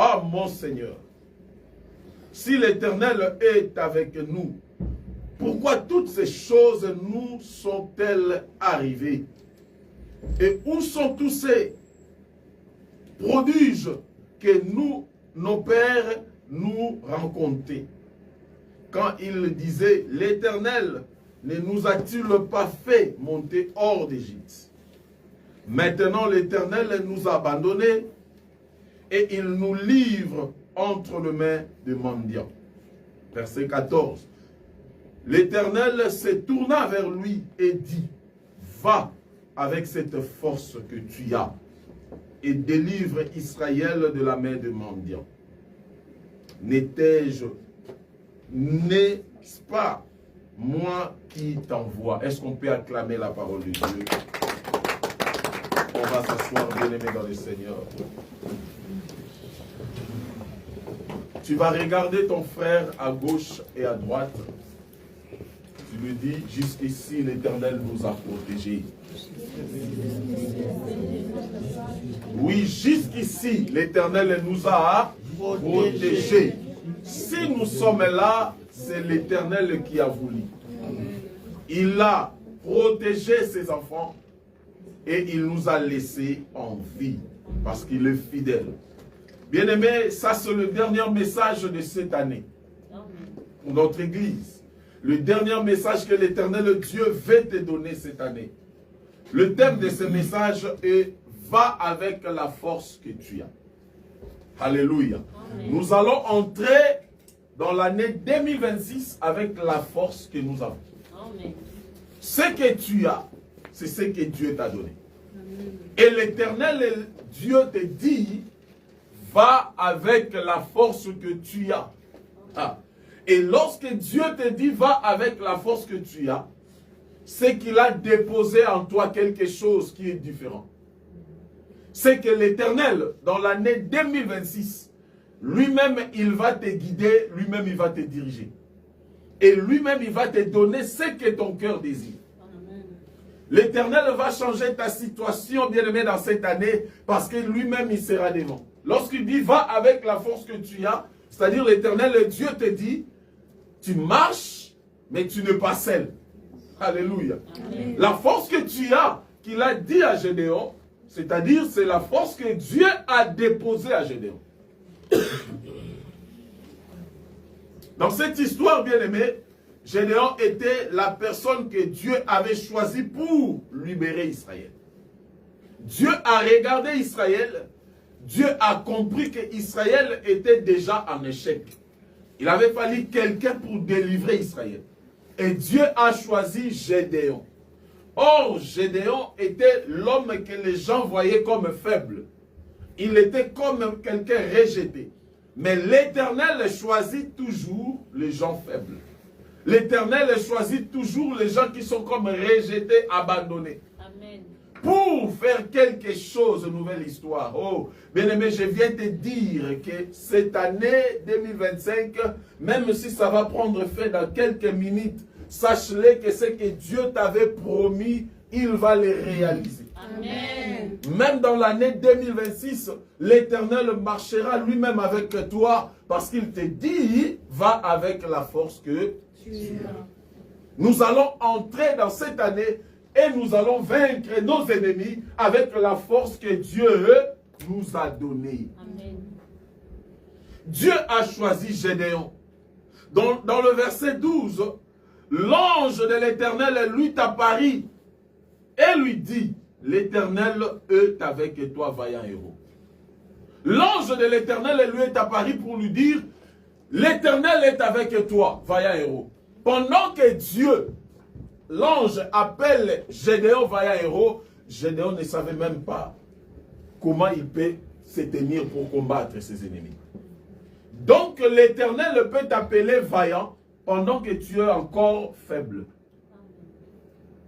Ah mon Seigneur, si l'Éternel est avec nous, pourquoi toutes ces choses nous sont-elles arrivées? Et où sont tous ces prodiges que nous, nos pères, nous rencontraient? Quand il disait, l'Éternel ne nous a-t-il pas fait monter hors d'Égypte? Maintenant l'Éternel nous a abandonnés et il nous livre entre les mains des mendiants. Verset 14. L'Éternel se tourna vers lui et dit, va avec cette force que tu as et délivre Israël de la main des mendiants. N'est-ce pas moi qui t'envoie? Est-ce qu'on peut acclamer la parole de Dieu? On va s'asseoir, bien-aimé dans le Seigneur. Tu vas regarder ton frère à gauche et à droite. Tu lui dis, jusqu'ici l'Éternel nous a protégés. Oui, jusqu'ici l'Éternel nous a protégés. Si nous sommes là, c'est l'Éternel qui a voulu. Il a protégé ses enfants et il nous a laissés en vie parce qu'il est fidèle. Bien-aimés, ça c'est le dernier message de cette année pour notre église. Le dernier message que l'Éternel Dieu veut te donner cette année. Le thème de ce message est « Va avec la force que tu as ». Alléluia. Amen. Nous allons entrer dans l'année 2026 avec la force que nous avons. Amen. Ce que tu as, c'est ce que Dieu t'a donné. Amen. Et l'Éternel Dieu te dit, va avec la force que tu as. Ah. Et lorsque Dieu te dit, va avec la force que tu as, c'est qu'il a déposé en toi quelque chose qui est différent. C'est que l'Éternel, dans l'année 2026, lui-même, il va te guider, lui-même, il va te diriger. Et lui-même, il va te donner ce que ton cœur désire. L'Éternel va changer ta situation, bien-aimé, dans cette année, parce que lui-même, il sera devant. Lorsqu'il dit, va avec la force que tu as, c'est-à-dire l'Éternel, Dieu te dit, tu marches, mais tu n'es pas seul. Alléluia. Amen. La force que tu as, qu'il a dit à Gédéon, c'est-à-dire c'est la force que Dieu a déposée à Gédéon. Dans cette histoire, bien-aimé, Gédéon était la personne que Dieu avait choisie pour libérer Israël. Dieu a regardé Israël, Dieu a compris qu'Israël était déjà en échec. Il avait fallu quelqu'un pour délivrer Israël. Et Dieu a choisi Gédéon. Or, Gédéon était l'homme que les gens voyaient comme faible. Il était comme quelqu'un rejeté. Mais l'Éternel choisit toujours les gens faibles. L'Éternel choisit toujours les gens qui sont comme rejetés, abandonnés. Amen. Pour faire quelque chose, nouvelle histoire. Oh, bien-aimé, je viens te dire que cette année 2025, même si ça va prendre fin dans quelques minutes, sache-le que ce que Dieu t'avait promis, il va le réaliser. Amen. Même dans l'année 2026, l'Éternel marchera lui-même avec toi parce qu'il te dit, va avec la force que tu as. Nous allons entrer dans cette année et nous allons vaincre nos ennemis avec la force que Dieu nous a donnée. Amen. Dieu a choisi Gédéon. Dans le verset 12, l'ange de l'Éternel lui apparut et lui dit, l'Éternel est avec toi, vaillant héros. L'ange de l'Éternel lui est apparu pour lui dire, l'Éternel est avec toi, vaillant héros. Pendant que Dieu, l'ange, appelle Gédéon vaillant héros, Gédéon ne savait même pas comment il peut se tenir pour combattre ses ennemis. Donc l'Éternel peut t'appeler vaillant pendant que tu es encore faible.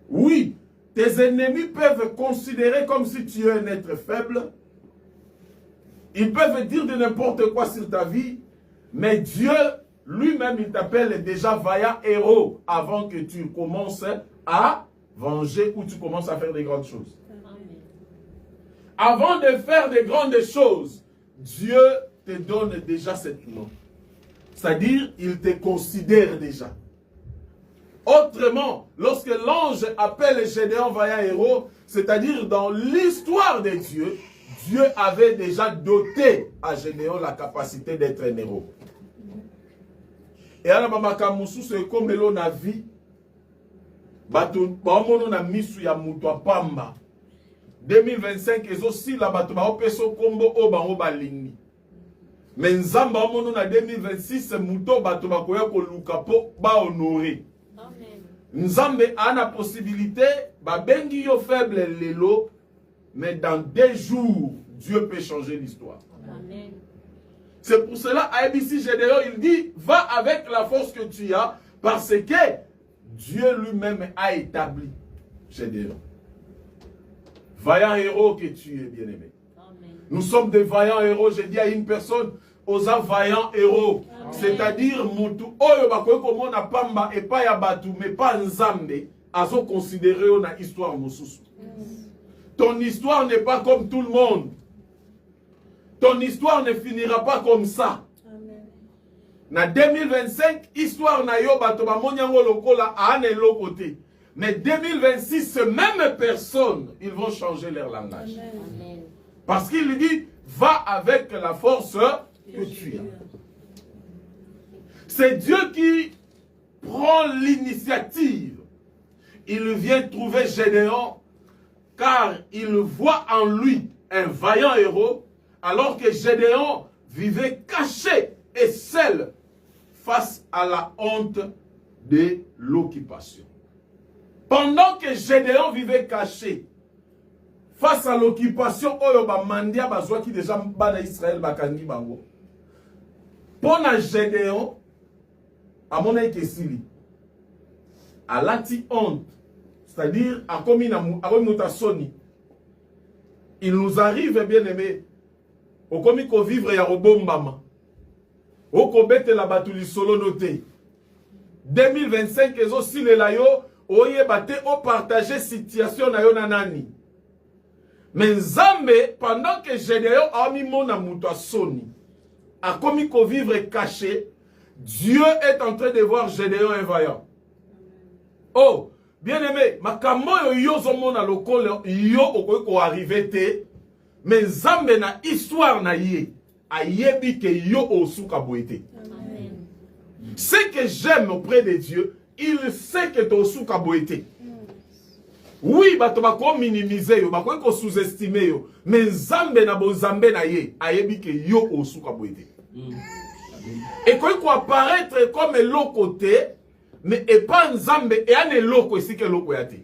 Oui, tes ennemis peuvent considérer comme si tu es un être faible. Ils peuvent dire de n'importe quoi sur ta vie, mais Dieu lui-même, il t'appelle déjà vaillant héros avant que tu commences à venger ou tu commences à faire des grandes choses. Avant de faire des grandes choses, Dieu te donne déjà cette nom. C'est-à-dire, il te considère déjà. Autrement, lorsque l'ange appelle Gédéon vaillant héros, c'est-à-dire dans l'histoire de Dieu, Dieu avait déjà doté à Gédéon la capacité d'être un héros. Et à la mamaka moussou, c'est comme l'on a vu, bato na misu ya mutu pamba 2025 est aussi la bato ba opeso kombo o bango balingi. Mais nzamba omono na 2026 muto bato bakoya ko luka po ba honorer. Amen. Nzambe a la possibilité ba bengi yo faible lelo, mais dans 2 jours Dieu peut changer l'histoire. Amen. C'est pour cela à ABC Gédéon il dit va avec la force que tu as parce que Dieu lui-même a établi Gédéon. Vaillant héros que tu es, bien-aimé. Nous sommes des vaillants héros. J'ai dit à une personne, osa vaillant héros. C'est-à-dire, Moutou, Oyo Bakoye Komo na Pamba et pas Yabatu, mais pas Nzambe, azo considéré on a histoire Moussousou. Ton histoire n'est pas comme tout le monde. Ton histoire ne finira pas comme ça. Na 2025, histoire na yo bato ba monyango lokola ane lokote. Mais 2026, ces mêmes personnes, ils vont changer leur langage. Amen. Parce qu'il dit, va avec la force que tu as. C'est Dieu qui prend l'initiative. Il vient trouver Gédéon, car il voit en lui un vaillant héros, alors que Gédéon vivait caché et seul face à la honte de l'occupation. Pendant que Gédéon vivait caché face à l'occupation, Oyoba Mandia Bazouaki déjà Bana Israël Bakangi Bango. Pendant Gédéon, à mon avis, à l'anti honte, c'est-à-dire à Soni, il nous arrive, bien aimé, au comique au vivre et à Robombama, au Kobete la Batuli solo noté. 2025, et aussi les layo. Oye bate o partager situation na yo nanani. Mais Nzambe pendant que Gédéon a mis mon amour à Soni, a commis qu'au vivre caché, Dieu est en train de voir Gédéon un vaillant. Oh, bien aimé, makambo yo zomo na lokolo yo okoy ko arriver te, mais Nzambe na histoire na ye, ayebi ke yo osuka boete. Amen. Ce que j'aime auprès de Dieu, il sait que ton souka boité. Oui, bato bako minimiser yo, bako ko sous-estimer yo, mais Nzambe na bo Nzambe na ye, ayebi ke yo o souka boité. Et quoi apparaître comme l'autre côté, mais et pas Nzambe et ane loko ici que loko yate.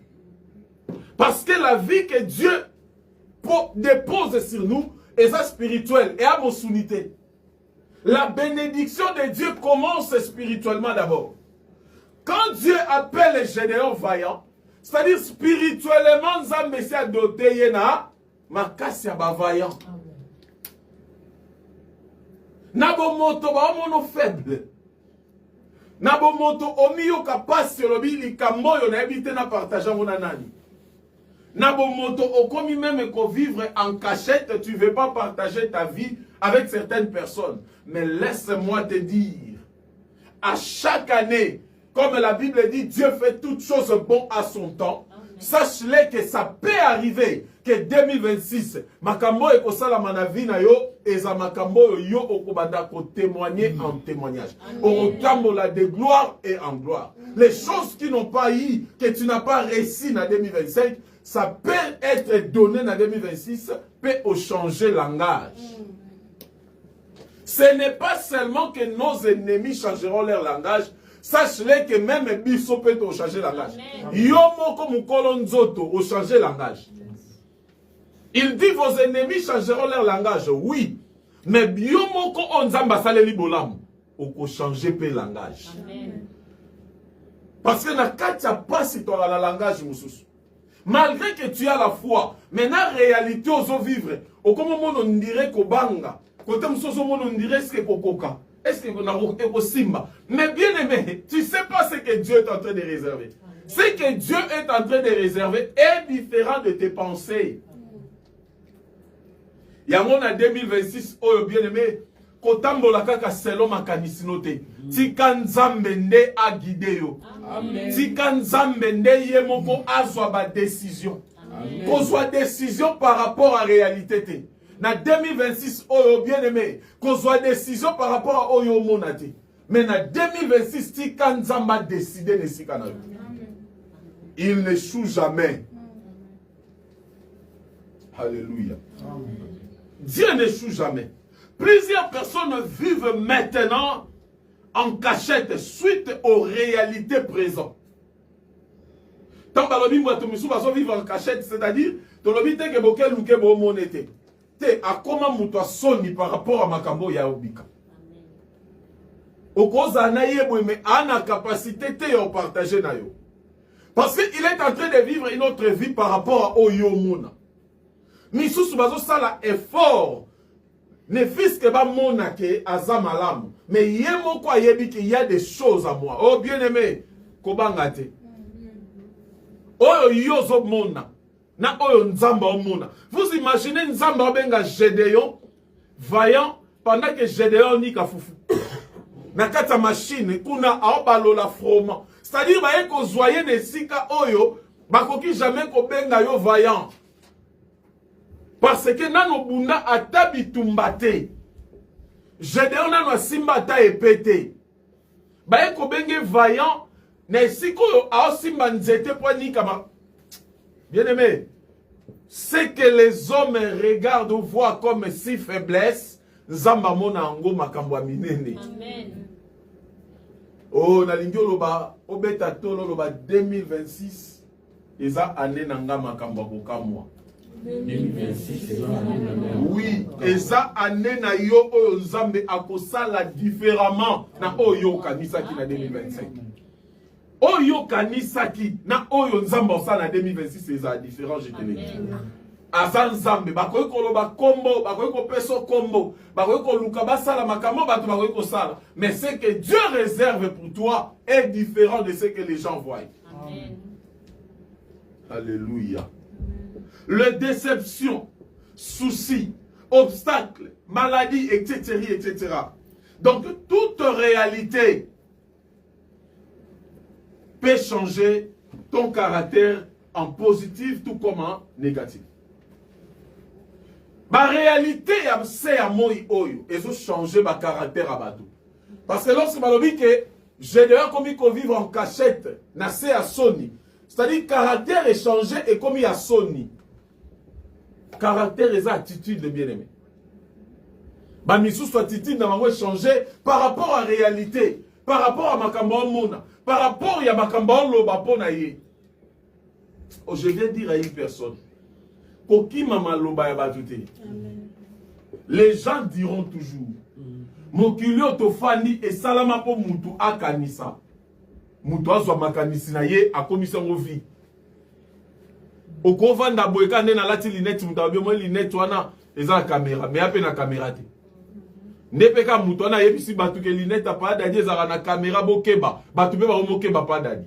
Parce que la vie que Dieu dépose sur nous est ça spirituel et à mon sunité. La bénédiction de Dieu commence spirituellement d'abord. Quand Dieu appelle Gédéon vaillant, c'est-à-dire spirituellement, Nzambe s'est doté yena makasi ya ba vaillant. Nabo moto ba omono faible. Nabo moto omiyo kapasi lobi likambo yo na ebite na partager mona nani. Nabo moto okomi même ko vivre en cachette, tu veux pas partager ta vie avec certaines personnes. Mais laisse-moi te dire, à chaque année, comme la Bible dit, Dieu fait toutes choses bonnes à son temps. Sache-le que ça peut arriver que 2026, makambo e kosala manavina yo, eza makambo yo okobanda ko témoigner en témoignage. Otambola de gloire et en gloire. Les choses qui n'ont pas eu, que tu n'as pas réussi en 2025, ça peut être donné en 2026, peut changer langage. Ce n'est pas seulement que nos ennemis changeront leur langage. Sache-le que même Bisso peut changer langage. Yomo comme Kolonzoto au changer langage. Il dit vos ennemis changeront leur langage. Oui. Mais Yomo ko onzamba saleli bolam au changer pe langage. Parce que na katia pas si tu as la langage mususu. Malgré que tu as la foi, mais na réalité ozo vivre. Au comme on dirait ko banga. Côté mususu on dirait ce que kokoka. Est-ce que vous n'avez pas simba? Mais bien aimé, tu ne sais pas ce que Dieu est en train de réserver. Ce que Dieu est en train de réserver est différent de tes pensées. Il y a mon en 2026, oh bien aimé, kotambola kaka selon makanisi no te. Tika nzambe nde agide yo. Tika nzambe nde ye moko azwa ba décision. Kozwa décision par rapport à réalité te. Na 2026 oyo bien aimé, kozwa décision par rapport à oyo mona te. Mais na 2026 tika nzamba décider ne sika na yo. Il n'échoue jamais. Alléluia. Dieu n'échoue jamais. Plusieurs personnes vivent maintenant en cachette suite aux réalités présentes. Tant que l'on vivre en cachette, c'est-à-dire que l'on vit que bokel ou que bo monete. Te a comment moutoua soni par rapport à makambo ya obika. Au cause anaye mais ana capacité te yo partager na yo. Parce qu'il est en train de vivre une autre vie par rapport à oyo mona. Misusu bazo sala effort. Ne fils que ba mona ke azamalam. Mais yemo kwa yebi qu'il y a des choses à moi. Oh bien aimé, kobangate. Oyo yozo mona. Na oyo nzamba mona. Vous imaginez nzamba benga Gédéon vaillant pendant que Gédéon ni kafufu. Na kata machine kuna aobalola froment. C'est-à-dire ba eko zoyer ne sika oyo bakoki jamais ko benga yo vaillant. Parce que nano bunda atabitumbate. Gédéon nano simba ta epete. Ba eko benge vaillant ne siko yo aosimba nzete poani kama. Bien aimé, ce que les hommes regardent ou voient comme si faiblesse, Nzamba mona ango makambo minene. Amen. Oh, na lingio loba, obeta tolo loba 2026, eza ane nanga makambo kokamwa. 2026, oui, eza ane na yo oyo Nzambe akosala différemment na oyo kanisa ki na 2025. Oyo kanisaki na oyo nzamba osala na 2026 eza différent, je te le dis. Azan nzambe bakoki koloba kombo, bakoki kopeso kombo, bakoki koluka basala makambo bato bakoki kosala. Mais ce que Dieu réserve pour toi est différent de ce que les gens voient. Amen. Alléluia. Le déception, soucis, obstacles, maladies, etc., etc. Donc toute réalité peut changer ton caractère en positif tout comme en négatif. Ma réalité c'est à moi oyo et ça changer ma caractère à bateau. Parce que lorsque malobi que j'ai déjà commis qu'on vivre en cachette, nassé à Sony. C'est-à-dire caractère est changé et commis à Sony. Caractère et attitude de bien-aimé. Ba misu soit attitude n'a pas changé par rapport à la réalité, par rapport à makambo mona. Par rapport à Makamba Loba Ponaye, je viens dire à une personne, Koki Mama Loba Yabatute. Les gens diront toujours, Mokilio Tofani et Salama po Moutou Akanisa. Moutou Azwa Makanisi na ye a commission au vie. Au Kovanda Boyka Nena Lati Linette, Moutabio Linette wana, eza caméra, mais appelle la caméra. Nepeka mutu na yebisi batu ke lineta pa dadi ezaka na caméra bokeba batu be ba mokeba pa dadi.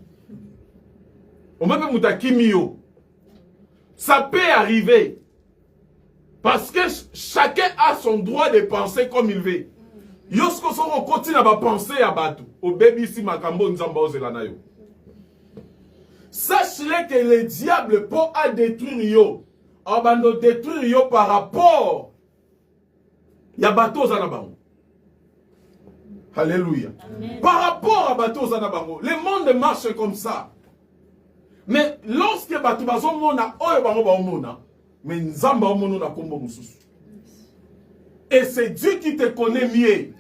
On peut muta kimio. Ça peut arriver parce que chacun a son droit de penser comme il veut. Yosko so continue à penser à batu au baby si makambo nzamba ozela na yo. Sache-le que le diable peut a détruire yo. Abando détruire yo par rapport ya bateau zanabango. Alléluia. Amen. Par rapport à bateau zanabango, le monde marche comme ça. Mais lorsque bateau bazomona oyo bango baomona, mais nzamba omono na kombo mususu. Et c'est Dieu qui te connaît mieux.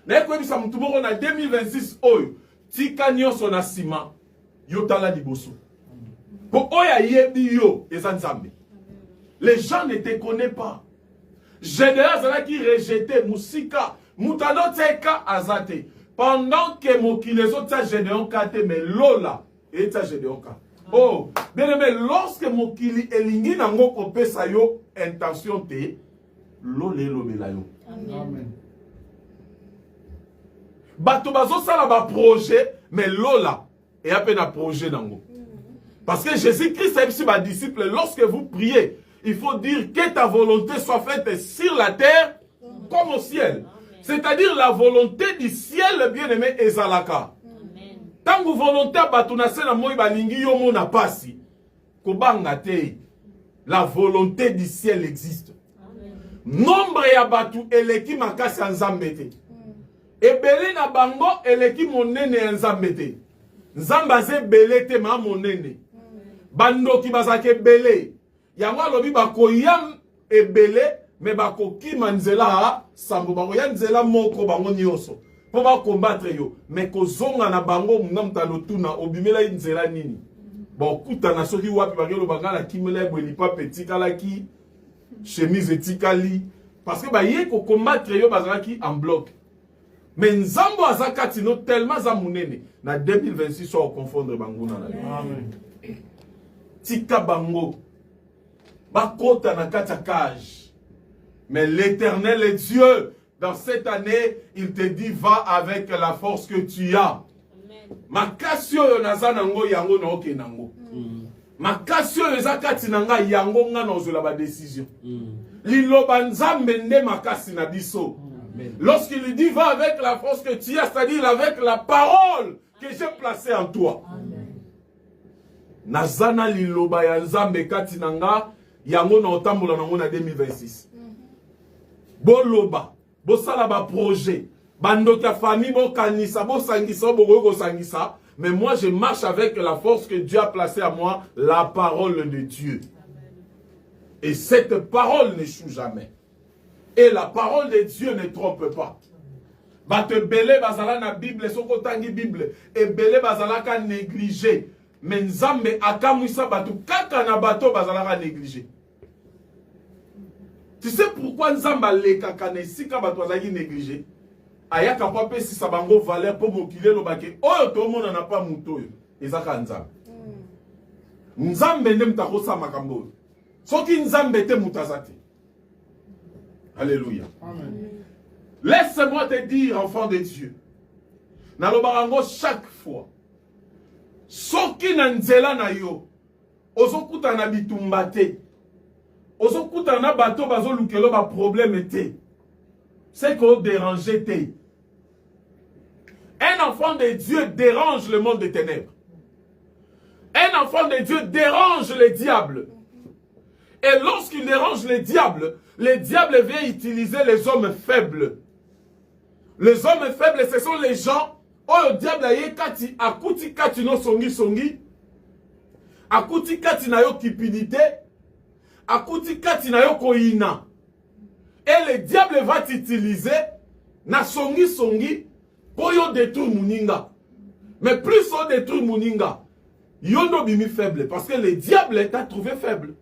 Na ko bisa mutu moko na 2026 oyo, tika nyonso na sima, yo tala liboso. Po oya yebi yo eza nzambe. Les gens ne te connaissent pas. Général Zala qui rejetait Moussika, Moutano Teka Azate. Pendant que Mokilezo t'a Généon Kate, mais Lola, et t'a Généon Kate. Oh, bien aimé, lorsque Mokili Elingi Nango Kope Sayo, intention te, Lole Lomelayo. Amen. Bato Bazo Salaba projet, mais Lola, et à peine un projet Nango. Parce que Jésus-Christ est aussi ma disciple, lorsque vous priez, il faut dire que ta volonté soit faite sur la terre comme au ciel. C'est-à-dire la volonté du ciel, bien-aimé, ezalaka. Tant que volonté batunase na moi balingi yo mona pasi, kobanga te. La volonté du ciel existe. Nombre ya batu eleki makasi nzambe te. Ebele na bango eleki monene nzambe te. Nzamba ze bele te ma monene. Bandoki bazake bele. Yango alobi bakoyam ebele me bakoki manzela sambo bakoya nzela moko bango nyonso. Po ba combattre yo me kozonga na bango munamta lotuna obimela nzela nini. Bon kuta na soki wapi bakelo bangala kimela ebelipa petit kala ki chemise etikali parce que ba ye ko combattre yo bazalaki en bloc. Mais nzambo azakati no tellement za munene na 2026 so confondre bango na la. Amen. Tika bango bakota na kata cage. Mais l'Éternel est Dieu. Dans cette année, il te dit va avec la force que tu as. Makasio yo nazanango yango na oke nango. Makasio yo zakati nanga yango nga na ozula ba décision. Liloba nzambe nde makasi na biso. Lorsqu'il dit va avec la force que tu as, c'est-à-dire avec la parole que j'ai placée en toi. Nazana liloba ya nzambe kati nanga yango na otambola nango na 2026. Boloba, bosala ba projet, bandoka famille bo kanisa, bo sangisa, bo gogo sangisa, mais moi je marche avec la force que Dieu a placée à moi, la parole de Dieu. Et cette parole n'échoue jamais. Et la parole de Dieu ne trompe pas. Bate belé bazala na Bible, soko tangi Bible, et belé bazala ka négligé. Mais nzambe akamwisa batu kaka na bato bazala ka négligé. Tu sais pourquoi nzamba leka kana sika bato bazaki négligé? Ayaka pa pe si sabango valeur pour mokile lo bake. Oyo to mona na pa muto yo. Ezaka nzambe. Nzambe ndem takosa makambo. Soki nzambe te mutazati. Alléluia. Amen. Laisse-moi te dire, enfant de Dieu. Nalobarango chaque fois. Soki na nzela na yo. Ozokuta na bitumba te. Ozokuta na bato bazo lukelo ba problème te. C'est qu'on dérange te. Un enfant de Dieu dérange le monde des ténèbres. Un enfant de Dieu dérange le diable. Et lorsqu'il dérange le diable vient utiliser les hommes faibles. Les hommes faibles, ce sont les gens où le diable a yé kati, akuti kati no songi songi, akuti kati na yo cupidité, akuti kati na yo koina. Et le diable va t'utiliser na songi songi pour yo détruire muninga. Mais plus on détruit muninga, yo no bimi faible. Parce que le diable t'a trouvé faible.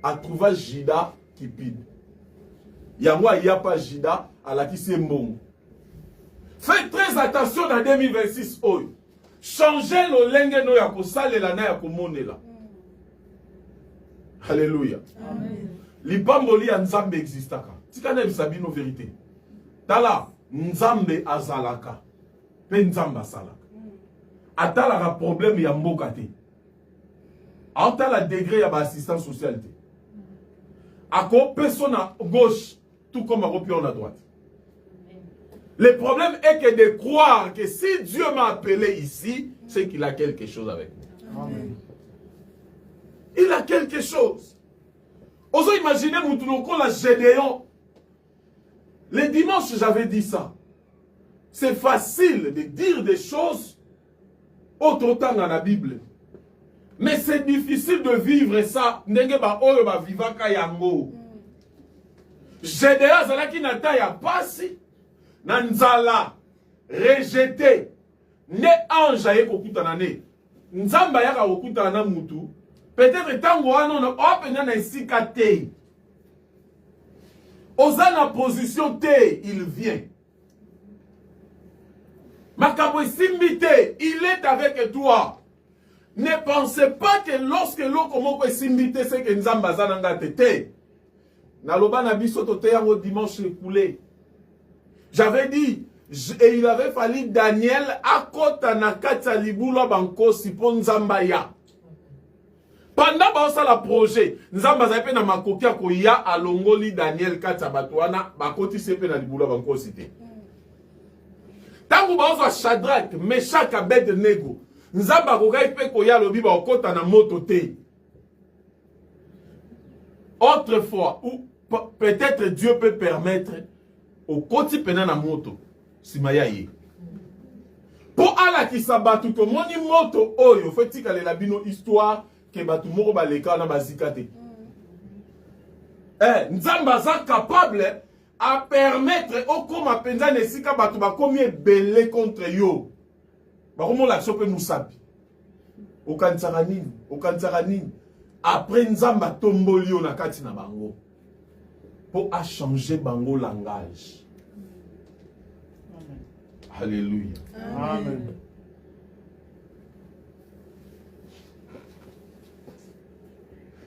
A trouvé Jida cupide. Yangwa y a pas Jida à la qui c'est bon. Faites très attention dans 2026. Changez le lenge no yako sale la na yako monela. Alléluia. Amen. Lipamboli ya nzambe existaka. Tika bisabi no vérité. Tala nzambe azalaka. Pe nzambe asalaka. Atala ka problème ya mboka te. Atala degré ya ba assistance sociale te. Ako personne à gauche tout comme à à droite. Le problème est que de croire que si Dieu m'a appelé ici, c'est qu'il a quelque chose avec moi. Amen. Il a quelque chose. Osons imaginer Moutounoko la Gédéon. Le dimanche, j'avais dit ça. C'est facile de dire des choses autant dans la Bible. Mais c'est difficile de vivre ça. Gédéon zalaki na ta ya pasi. Nanzala rejeté. Ne ange aye kokutana ne. Nzamba yaka kokutana na mutu. Peut-être tango wana na openya na isika te. Oza na position te, il vient. Makabo simbite, il est avec toi. Ne pensez pas que lorsque l'on commence à s'imiter, c'est que Nzamba zananga tete. Naloba na biso tote yango dimanche écoulé. J'avais dit, et il avait fallu Daniel akota na kata libula banko sipo Nzamba ya. Pendant que la projet, nous avons fait na makokia ko ya alongoli Daniel Katabatuana, bakoti sepe na libula banko cité. Tant que ba Shadrach, Meshach, Abednego, nous avons fait ko ya lobi ba okota na moto te. Autrefois, ou peut-être Dieu peut permettre au koti pena na moto, si mayaye. Pour ala ki sabatu to moni moto oyo, fait ka le labino histoire que batu moko baleka na bazikate. Nzamba za capable à permettre au koma penza nesika batu ba komi belé contre yo. Ba komo la sope nous sapi. Au kansara nini. Après nzamba tomboli yo na kati na bango. Pour a changer bango langage. Amen. Alléluia. Amen.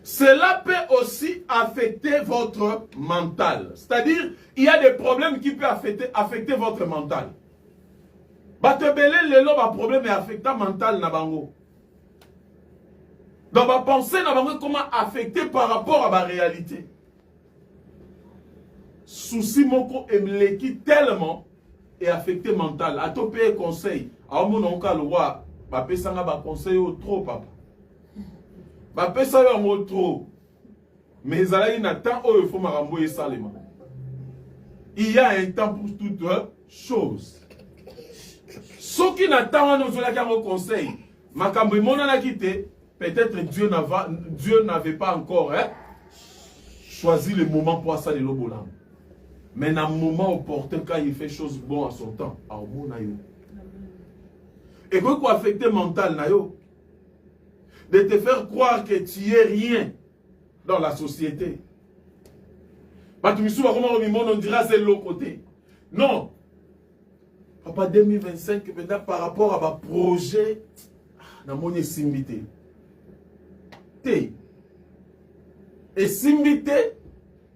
Cela peut aussi affecter votre mental. C'est-à-dire, il y a des problèmes qui peuvent affecter votre mental. Batebele lelo ba problème est affectant mental na bango. Donc ba penser na bango comment affecter par rapport à la réalité. Souci moko emleki tellement et affecté mental. A topé conseil. A mon onka le roi ba pesanga ba conseil au trop papa. Ba pesa yo mo trop. Mais ezalaki na temps où il faut marambo et salema. Il y a un temps pour toute chose. Ce qui n'attend pas nous un conseil. Makambo monana quitté. Peut-être Dieu n'avait pas encore choisi le moment pour ça de l'obolam. Mais dans le moment opportun, quand il fait chose bonne à son temps, et quoi affecter mental nayo, de te faire croire que tu es rien dans la société. On dira c'est l'autre côté. Non. Papa 2025, par rapport à ma projet, dans mon simité. Et simité,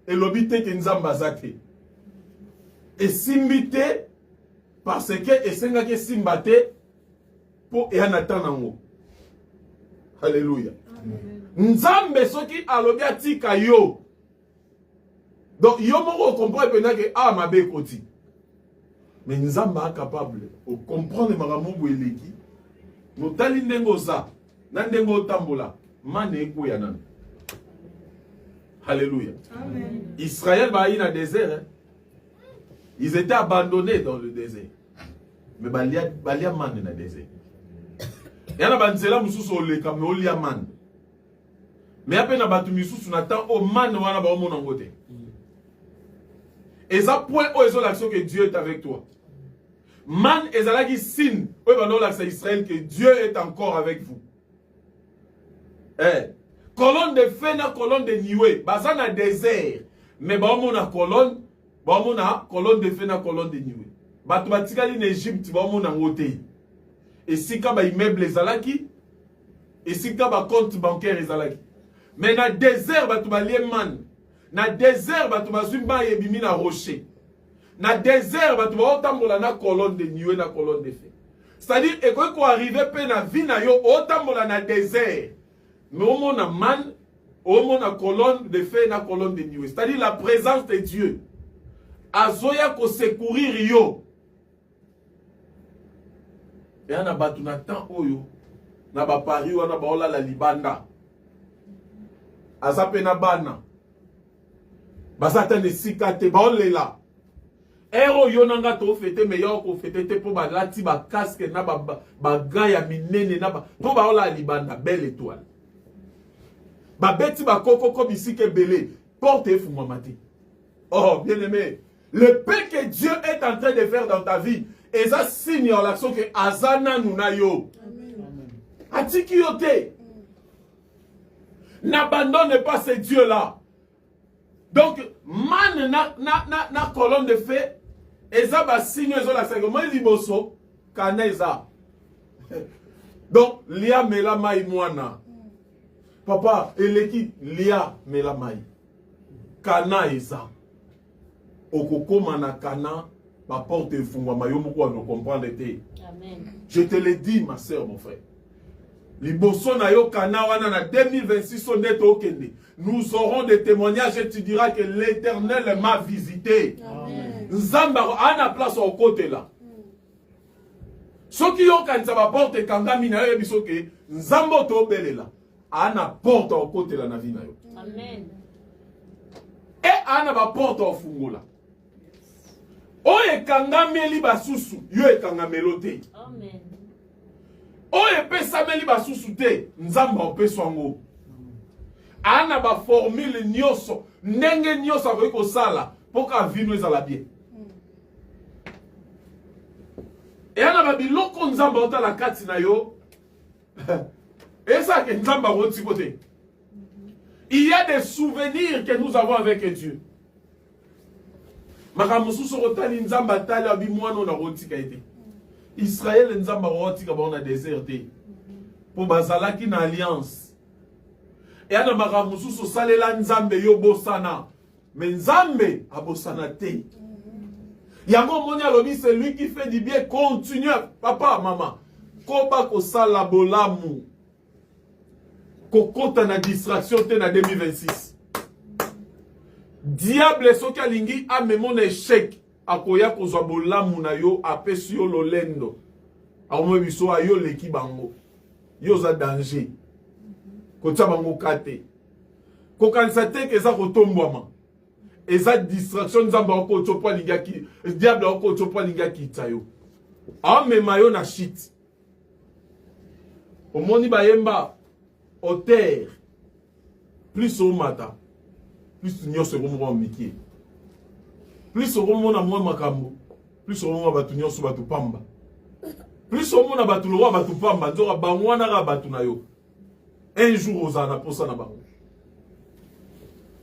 et l'obité que nous avons zake. Et simité, parce que et senga ke simbate pour et anatanango. Alléluia. Nzambe soki alobi atika yo. Donc yo moko comprend pena que ah mabe koti. Mais nzamba est capable de comprendre makambo boeleki. Notali ndengo za, na ndengo tambola, mane eko ya nana. Alléluia. Amen. Israël va dans le désert. Ils étaient abandonnés dans le désert. Mais balia man dans le désert. Il y a un nzela mususu oleka mais olia man. Mais après na batu misusu natan o man wana ba omona ngote. Et ça point où est l'action que Dieu est avec toi. Man ezalaki signe où est l'action Israël que Dieu est encore avec vous. Colonne de feu na colonne de nuée, baza na désert. Mais ba omona colonne de feu na colonne de nuée. Batu batikali en Égypte ba omona ngote. Et si ka ba immeuble ezalaki, et si ka ba compte bancaire ezalaki. Mais na désert batu ba man. Na désert batu ba zumba yebimi na rocher. Na désert batu ba otambola na colonne de nuée na colonne de feu. C'est-à-dire et ko arriver pe na vie na yo otambola na désert. Mais au monde a man, au monde a colonne de feu na colonne de nuée. C'est-à-dire la présence de Dieu. Azoya ko secourir yo. Et on a battu na temps oyo. Na ba pari wana ba ola la libanda. Azape na bana. Basata ne sikate ba olela. Ero yo nanga to fete mais yo ko fete te po ba lati ba casque na ba gaya minene na ba po ba ola libanda belle étoile. Ba beti ba koko ko bisike belé porte fumwa mati. Oh bien aimé, le paix que Dieu est en train de faire dans ta vie, et ça signe en l'action que azana nuna yo. Amen. Atiki yote. N'abandonne pas ce Dieu là. Donc man na colonne de feu, et ça va signer zo la segment liboso kaneza. Donc lia mela mai mwana. Papa, eleki lia mela mai. Kana eza. Okokoma na kana, ma porte fungwa mayo moko ne comprendre te. Amen. Je te le dis ma sœur, mon frère. Liboso na yo kana wana na 2026 oneto okende. Nous aurons des témoignages et tu diras que l'Éternel m'a visité. Nzamba ana place au côté là. Soki yo kanisa ba porte kangami na yo biso ke nzambo to belela. Ana porte au côté là na vie na yo. Amen. Et ana ba porte au fungola. Oye kangameli basusu, yo e kangamelo te. Amen. Oye pesameli basusu te, nzamba opeso yango. Ana ba formule nyoso, ndenge nyoso akoki kosala poka vino ezala bien. Et ana ba biloko nzamba otala kati na yo. Esa ke nzamba roti kote. Il y a des souvenirs que nous avons avec Dieu. Makamususu rotali nzamba tali abi mwana na roti kaite. Israël nzamba roti ka ba na déserté. Pour bazalaki na alliance. Et ana makamususu salela nzambe yo bosana. Mais nzambe abosana te. Yango moni alobi c'est lui qui fait du bien, continue papa maman. Koba ko sala bolamu. Kokota na distraction te na 2026. Diable soki alingi amemo na échec akoya kozwa bolamu na yo apesi yo lolendo. Akomo biso ayo leki bango. Yo za danger. Kotia bango kate. Kokanisa te ke eza kotombwama. Eza distraction nzamba oko chopa lingaki. Diable oko chopa lingaki tayo. Amema yo na shit. Omoni bayemba au terre. Plus au matin. Plus tu n'y as pas miki. Plus au moment na moi makambo. Plus au moment batu nyoso batu pamba. Plus au moment batu loa batu pamba. Nzora bangwana ra batu na yo. Un jour ozana posa na bango.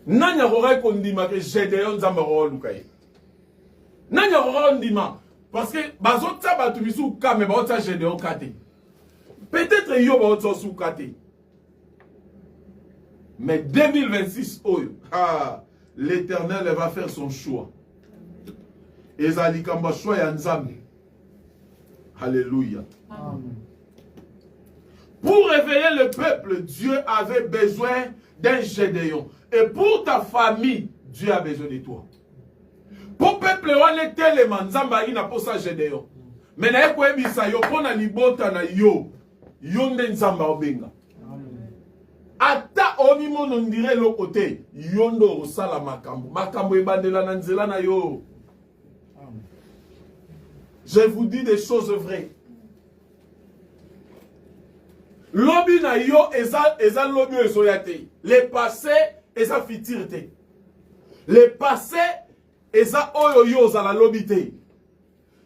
Nanya rorai kondima ke Gédéon nzamba ro lukai. Nanya rorai ndima parce que bazota batu bisu ka me bazota Gédéon kate. Peut-être yo bazota sou kate. Mais 2026, l'Éternel va faire son choix. Ezali kamba choix ya nzambe. Alléluia. Amen. Pour réveiller le peuple, Dieu avait besoin d'un Gédéon. Et pour ta famille, Dieu a besoin de toi. Pour peuple, on est tellement nzamba ina posa Gédéon. Mais na eko ebisa yo pona libota na yo. Yo nde nzamba obenga. Ata omimo nondire lo côté yondo osala makambo makambo ebandela na nzela na yo. Je vous dis des choses vraies. Lobi na yo eza lobi ezoyate. Le passé eza fitirte. Le passé eza oyo yo za la lobi te.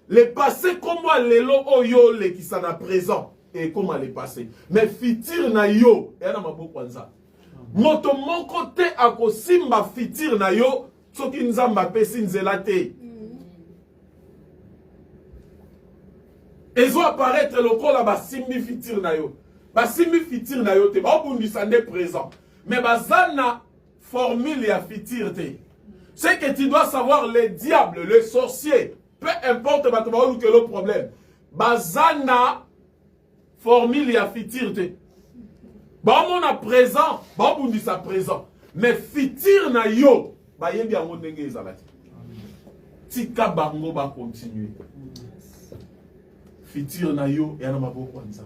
Le passé comme lelo oyo le qui s'en a présent. Et comment les passer. Mais fitir na yo, et na maboko kwanza. Moto moko te akosimba fitir na yo, soki nzamba pesi nzela te. Ezo apparaître lokola basimbi fitir na yo. Basimbi fitir na yo te, ba obundisa nde présent. Mais bazana formule ya fitir te. C'est que tu dois savoir les diables, les sorciers, peu importe ba to que le problème. Bazana formule ya fitir te. Ba mon a présent, ba bundisa présent. Mais fitir na yo, ba yebi yango ndenge ezalaki. Tika bango ba continuer. Fitir na yo ya na maboko kwanza.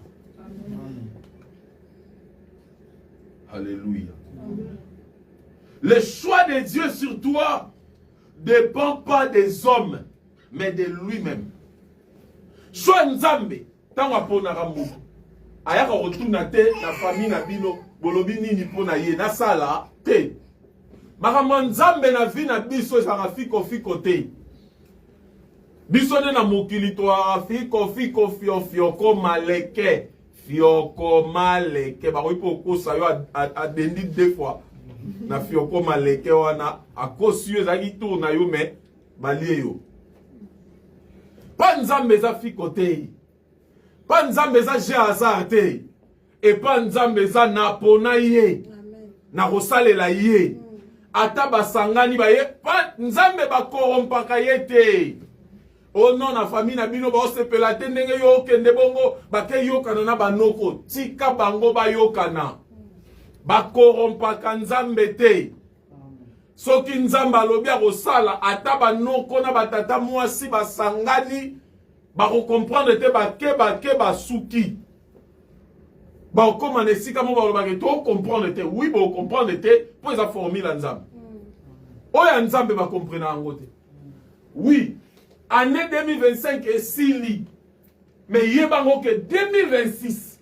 Alléluia. Le choix de Dieu sur toi ne dépend pas des hommes, mais de lui-même. Choix nzambe, tango apona ramu. Ayaka rotuna te na famille na bino bolobi nini pona ye na sala te. Makambo nzambe na vie na biso ezaka fiko te. Biso ne na mokili to fiko fioko maleke. Fioko maleke. Ba ko kosa yo a dendi deux fois. Na fioko maleke wana akosi yo ezaki tour na yo me balie yo. Pa nzambe za fiko te. Pa nzambe za je hasard te. Et pa nzambe za napona ye. Na kosalela ye. Ata basangani ba ye. Pa nzambe ba korompaka ye te. Oh non, la famille na bino ba sepela te ndenge yo kende bongo ba ke yo kana na banoko tika bango ba yo kana ba korompaka nzambe te. Soki nzamba alobi akosala ata banoko na batata mwasi basangani bakomprendre te bake basuki bakoma na esika mo balobaka to comprendre te. Oui, comprendre te po eza formule ya nzambe oyo nzambe bakomprena yango te. Oui, année 2025 esili mais yebango ke 2026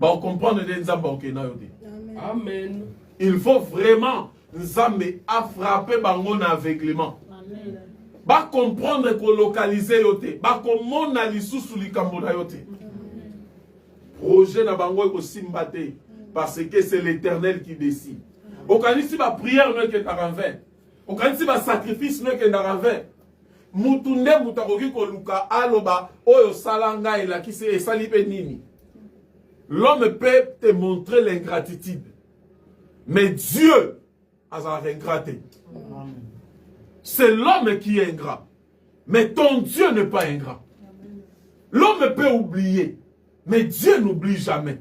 bakomprendre te nzambe okena yo te. Amen. Il faut vraiment Nzambe a frappé bango na aveuglement. Amen. Ba comprendre ko localiser yote, ba ko mona lisusu likambo na yote. Projet na bango ko simbate parce que c'est l'Éternel qui décide. Okanisi ba prière no ke ndaranve. Okanisi ba sacrifice no ke ndaranve. Mutunde mutakoki ko luka aloba oyo salanga ela ki se esali pe nini. L'homme peut te montrer l'ingratitude. Mais Dieu a ingraté. C'est l'homme qui est ingrat. Mais ton Dieu n'est pas ingrat. L'homme peut oublier. Mais Dieu n'oublie jamais.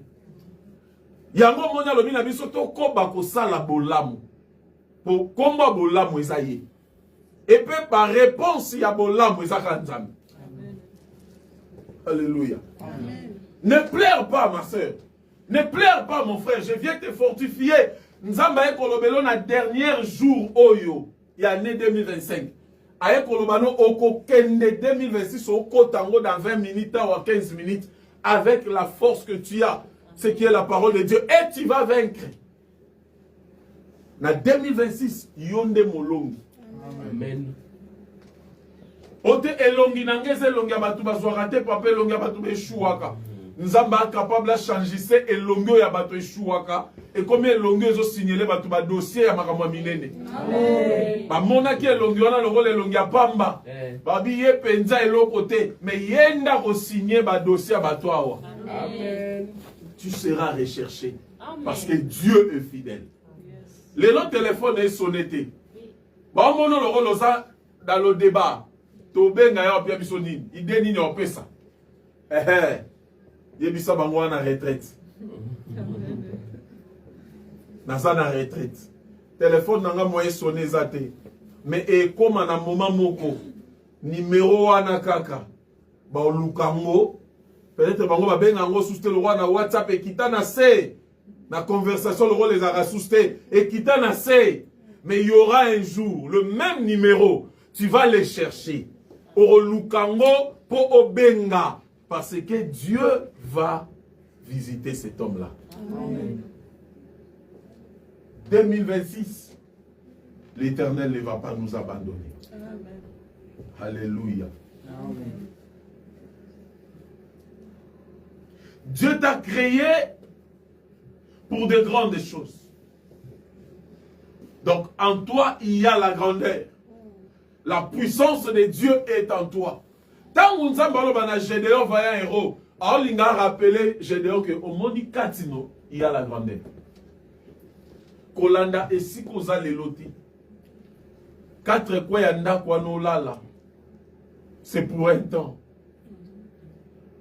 Yango monya lobi na biso to koba ko sala bolamu. Po komba bolamu ezaye. Et puis par réponse ya bolamu ezaka nzambe. Alléluia. Amen. Ne pleure pas ma soeur. Ne pleure pas mon frère. Je viens te fortifier. Nzamba e kolobelo na dernier jour oyo ya année 2025. Aye kolobano oko kende 2026 oko tango dans 20 minutes ou 15 minutes avec la force que tu as, ce qui est la parole de Dieu, et tu vas vaincre. Na 2026 yonde molongi. Amen. Ote elongi nangeze elongi ya batu bazwaka te papa elongi ya batu beshuwaka. Nzamba capable de changer elongi ya batu eshuwaka. Et combien elongi ezo signaler batu ba dossier ya makambo minene. Amen. Ba mona ki elongi wana lokole elongi ya pamba. Ba biye penza eloko te mais yenda ko signer ba dossier ya batu awa. Amen. Tu seras recherché. Parce que Dieu est fidèle. Les autres téléphones est sonné. Ba mona lokolo za dans le débat. Tobenga ya pia biso nini? Ide nini opesa? Yebisa bango na retraite. Naza na retraite. Téléphone nanga moye sonné zate. Mais et comme na moment moko numéro wana kaka ba olukango peut-être bango ba benga ngo souste le roi na WhatsApp et kitana se na conversation le roi les a souste et kitana se. Mais il y aura un jour le même numéro, tu vas les chercher. Olukango pour obenga parce que Dieu va visiter cet homme-là. Amen. 2026, l'Éternel ne va pas nous abandonner. Amen. Alléluia. Amen. Dieu t'a créé pour de grandes choses. Donc en toi, il y a la grandeur. La puissance de Dieu est en toi. Tant que nous avons Gédéon vaillant héros, on a rappelé Gédéon que au monde Katino, il y a la grandeur. Kolanda et si koza leloti. 4 quoi yanda kwa no lala. C'est pour un temps.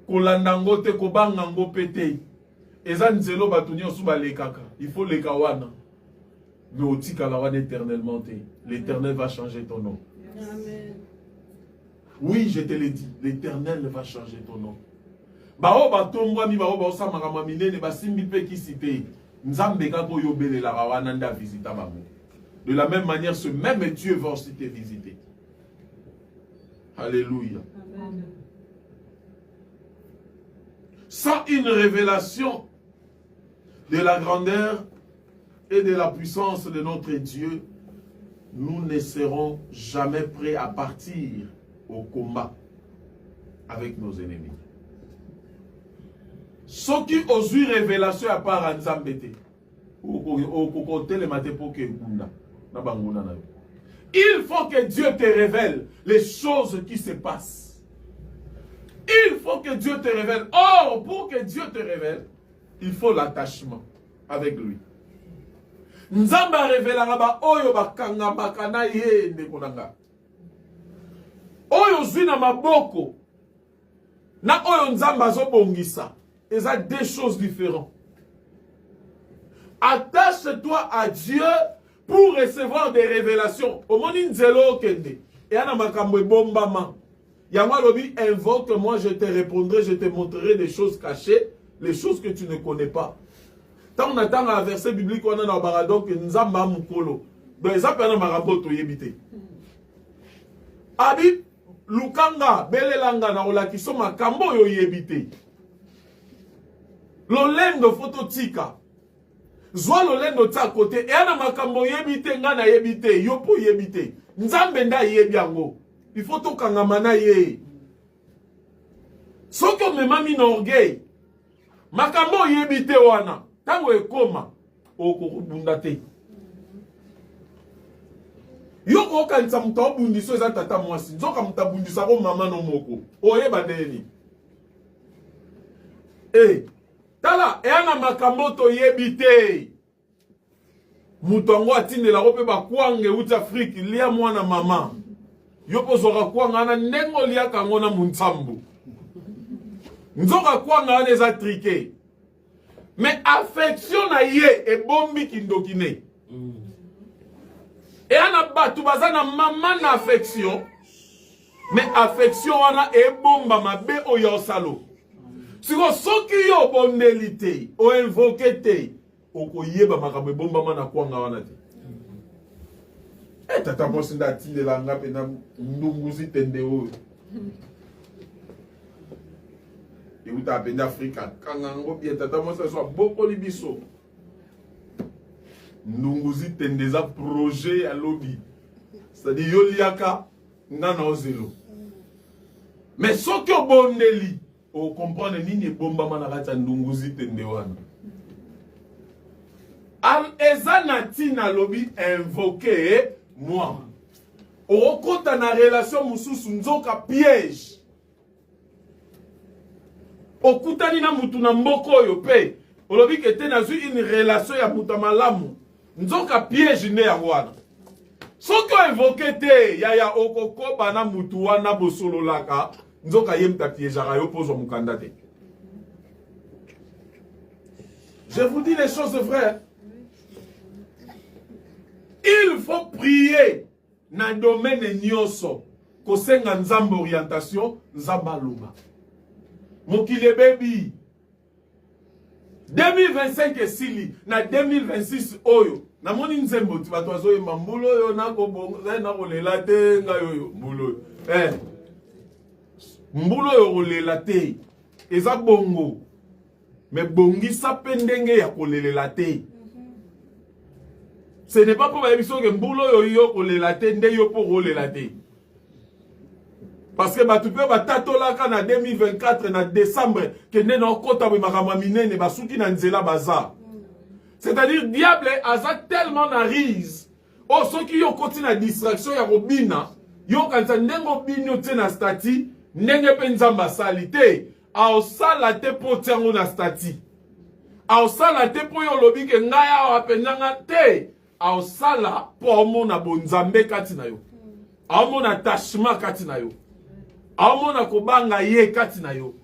Kolanda ngote kobanga ngo pété. Eza nzelo batuni osuba lekaka. Il faut les kawana. Mais otika la wana éternellement te. L'Éternel va changer ton nom. Amen. Oui, je te l'ai dit, l'Éternel va changer ton nom. Bao batomwa mi bao sa makama minene basimbi pe kisite. Nzambe kako yobele la rawananda visita babu. De la même manière, ce même Dieu va aussi te visiter. Alléluia. Amen. Sans une révélation de la grandeur et de la puissance de notre Dieu, nous ne serons jamais prêts à partir au combat avec nos ennemis. Ce qui ose une révélation à part en Zambété, il faut que Dieu te révèle les choses qui se passent. Il faut que Dieu te révèle. Or, pour que Dieu te révèle, il faut l'attachement avec lui. Nzamba révélera ba oyo bakanga bakana ye ndekonanga. Oyo ozwi na maboko na oyo nzambe azobongisa, eza deux choses différentes. Attache-toi à Dieu pour recevoir des révélations. Omoni nzelo kende et ana makambo bombama. Yama lobi, invoque-moi, je te répondrai, je te montrerai des choses cachées, les choses que tu ne connais pas. Tant on attend un verset biblique, on a dans Baradok, Nzamba Mukolo. Donc, ils appellent Marambo Toyebite. Abi, Lukanga, Belelanga, Naola, qui sont ma kambo yoyebite. Lolendo phototika. Zwa lolendo ta côté. Et ana makambo yebite, ngana yebite, yopo yebite. Nzambe nda yebiango. Il faut tout kangamana ye. Soko me mami na orgueil. Makambo yebite wana. Tango ekoma. Oko bundate. Yoko kanisa muta bundiso eza tata mwasi. Nzoka muta bundisa ko mama no moko. Oyeba neni. Tala eana makambo to yebite. Mutongo atindela ko pe bakwange uti Afrique lia mwana mama. Yopo zoka kwanga na nengo lia kangona muntsambu. Nzoka kwanga ane za trike. Mais affection na ye e bombi kindokine. Et ana batu bazana mama na affection. Mais affection wana e bomba mabe oyo salo. Siko soki yo bondelite o invokete oko yeba makambe bomba mana kwanga wana te. Tata mosinda tile la ngape na ndunguzi tende o. Et où t'as appelé Africa, quand on a bien tata mosinda soit beaucoup libiso. Ndunguzi tende za projet à lobby. C'est-à-dire yo liaka ngana ozelo. Mais ce que bondeli, on comprend nini bomba mana kata ndunguzi tende wana. Al ezanati na lobby invoqué moi. Au compte na relation mususu nzoka piège. Okutani na mutu na mboko oyo pe. Olobi kete na zui une relation ya mutu malamu. Nzoka piège ne ya wana. Soko invoqué te ya okoko bana mutu wana bosolo laka. Nzoka yemta piège ara yo pozo mukanda te. Je vous dis les choses vraies. Il faut prier dans le domaine de nyonso. Kosenga nzambe orientation, nzamba luba. Mokile baby. 2025 esili, na 2026 oyo. Na moni nzembo, tibato azoye mambulo yo na kobongo, na kolela te nga yo mbulo. Mbulo yo kolela te. Eza bongo. Me bongi sa pendenge ya kolela te. Ce n'est pas pour que mbulo yo kolelate nde yo pour kolelate. Parce que tu peux batatola na 2024 na décembre que ne na kota be makama minene basuki na nzela baza. C'est-à-dire diable aza tellement na rise. Oh soki yo koti na distraction ya robina, yo kanza ndengo binyo te na stati, ndenge pe nzamba salite, a osala te po tiango na stati. A osala te po yo lobi ke ngaya wa pendanga te. A osala po omona bonzambe kati na yo. A omona attachement kati na yo. A omona kobanga ye kati na yo.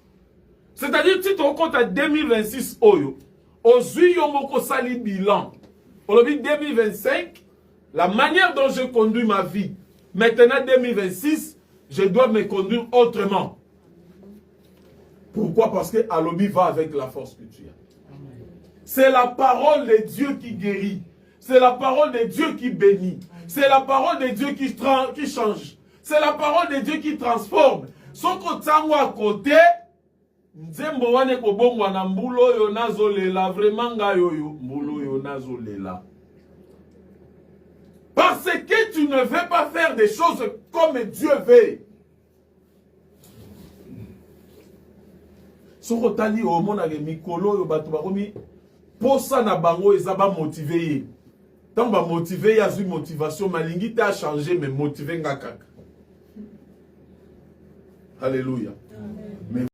C'est-à-dire si tu compte à 2026 oyo, ozui yo moko sali bilan. Olobi 2025, la manière dont je conduis ma vie. Maintenant 2026, je dois me conduire autrement. Pourquoi? Parce que Alobi va avec la force que tu as. C'est la parole de Dieu qui guérit. C'est la parole de Dieu qui bénit. C'est la parole de Dieu qui change. C'est la parole de Dieu qui transforme. Soko tango à côté, nzembo wane kobongwa na mbulo yo nazolela, vraiment nga yoyo, mbulo yo nazolela. Parce que tu ne veux pas faire des choses comme Dieu veut. Soko tali o mona ke mikolo yo batu bakomi posa na bango ezaba motivé. Tant ba motivé ya zui motivation malingi ta changer mais motivé nga kaka. Alléluia.